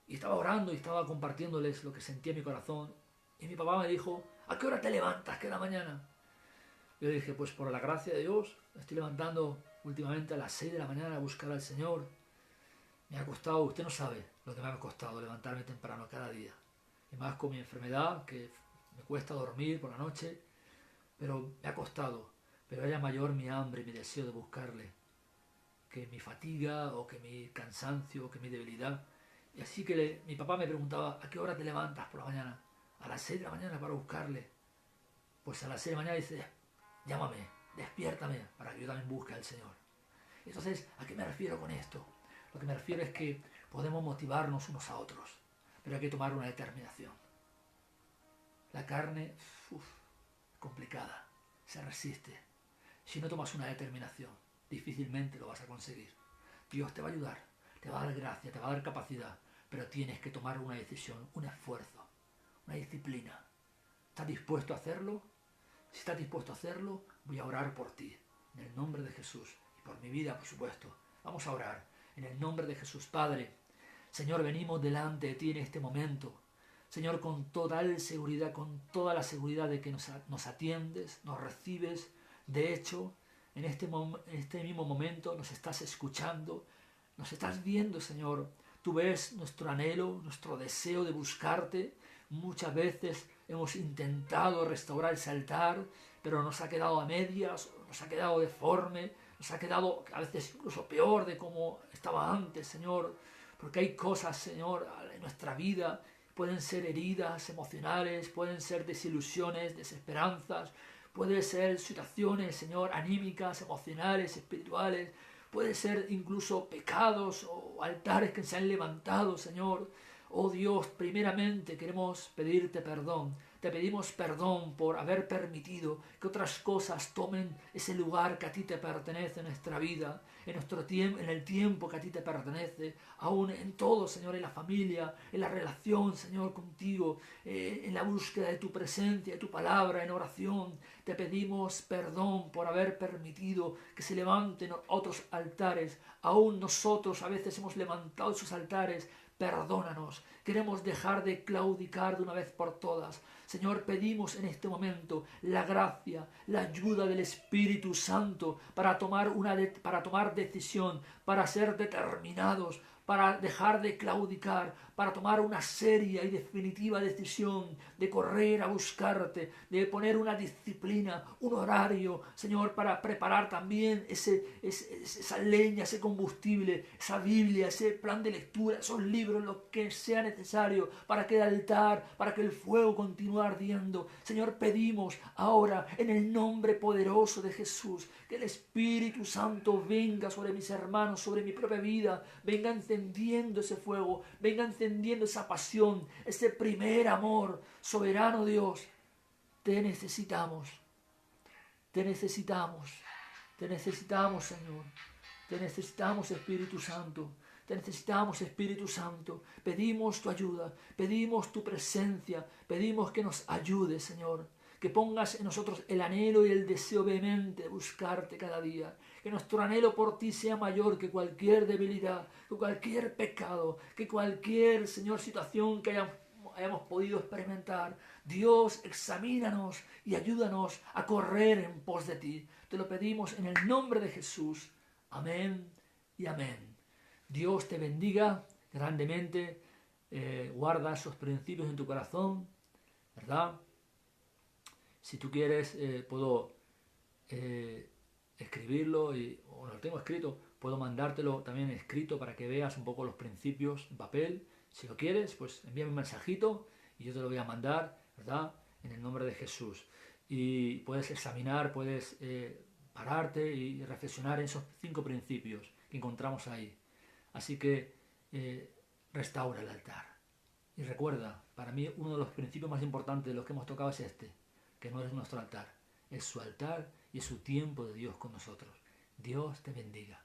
Y estaba orando y estaba compartiéndoles lo que sentía en mi corazón. Y mi papá me dijo, ¿a qué hora te levantas cada mañana? Yo dije, pues por la gracia de Dios, me estoy levantando últimamente a las 6 de la mañana a buscar al Señor. Me ha costado, usted no sabe lo que me ha costado levantarme temprano cada día. Y más con mi enfermedad, que me cuesta dormir por la noche, pero me ha costado. Pero era mayor mi hambre y mi deseo de buscarle que mi fatiga o que mi cansancio o que mi debilidad. Y así que mi papá me preguntaba, ¿a qué hora te levantas por la mañana? A las 6 de la mañana para buscarle. Pues a las 6 de la mañana dice, llámame, despiértame para que yo también busque al Señor. Entonces, ¿a qué me refiero con esto? Lo que me refiero es que podemos motivarnos unos a otros, pero hay que tomar una determinación. La carne, complicada, se resiste. Si no tomas una determinación, difícilmente lo vas a conseguir. Dios te va a ayudar, te va a dar gracia, te va a dar capacidad, pero tienes que tomar una decisión, un esfuerzo, una disciplina. ¿Estás dispuesto a hacerlo? Si estás dispuesto a hacerlo, voy a orar por ti, en el nombre de Jesús, y por mi vida, por supuesto. Vamos a orar, en el nombre de Jesús. Padre, Señor, venimos delante de ti en este momento. Señor, con total seguridad, con toda la seguridad de que nos atiendes, nos recibes. De hecho, en este mismo momento nos estás escuchando, nos estás viendo, Señor. Tú ves nuestro anhelo, nuestro deseo de buscarte. Muchas veces hemos intentado restaurar ese altar, pero nos ha quedado a medias, nos ha quedado deforme, nos ha quedado a veces incluso peor de como estaba antes, Señor. Porque hay cosas, Señor, en nuestra vida, pueden ser heridas emocionales, pueden ser desilusiones, desesperanzas, pueden ser situaciones, Señor, anímicas, emocionales, espirituales, puede ser incluso pecados o altares que se han levantado, Señor. Oh Dios, primeramente queremos pedirte perdón. Te pedimos perdón por haber permitido que otras cosas tomen ese lugar que a ti te pertenece en nuestra vida, en nuestro tiempo, en el tiempo que a ti te pertenece, aún en todo, Señor, en la familia, en la relación, Señor, contigo, en la búsqueda de tu presencia, de tu palabra, en oración. Te pedimos perdón por haber permitido que se levanten otros altares. Aún nosotros a veces hemos levantado esos altares, perdónanos. Queremos dejar de claudicar de una vez por todas. Señor, pedimos en este momento la gracia, la ayuda del Espíritu Santo para tomar decisión, para ser determinados, para dejar de claudicar, para tomar una seria y definitiva decisión de correr a buscarte, de poner una disciplina, un horario, Señor, para preparar también esa leña, ese combustible, esa Biblia, ese plan de lectura, esos libros, lo que sea necesario para que el altar, para que el fuego continúe ardiendo. Señor, pedimos ahora en el nombre poderoso de Jesús que el Espíritu Santo venga sobre mis hermanos, sobre mi propia vida, venga encendiendo ese fuego, venga encendiendo esa pasión, ese primer amor. Soberano Dios, te necesitamos, te necesitamos, te necesitamos, Señor, te necesitamos, Espíritu Santo. Te necesitamos, Espíritu Santo. Pedimos tu ayuda, pedimos tu presencia, pedimos que nos ayudes, Señor. Que pongas en nosotros el anhelo y el deseo vehemente de buscarte cada día. Que nuestro anhelo por ti sea mayor que cualquier debilidad, que cualquier pecado, que cualquier, Señor, situación que hayamos podido experimentar. Dios, examínanos y ayúdanos a correr en pos de ti. Te lo pedimos en el nombre de Jesús. Amén y amén. Dios te bendiga grandemente. Guarda esos principios en tu corazón, ¿verdad? Si tú quieres, puedo escribirlo o lo tengo escrito, puedo mandártelo también escrito para que veas un poco los principios en papel. Si lo quieres, pues envíame un mensajito y yo te lo voy a mandar, ¿verdad? En el nombre de Jesús. Y puedes examinar, puedes pararte y reflexionar en esos 5 principios que encontramos ahí. Así que restaura el altar. Y recuerda, para mí uno de los principios más importantes de los que hemos tocado es este, que no es nuestro altar, es su altar y es su tiempo de Dios con nosotros. Dios te bendiga.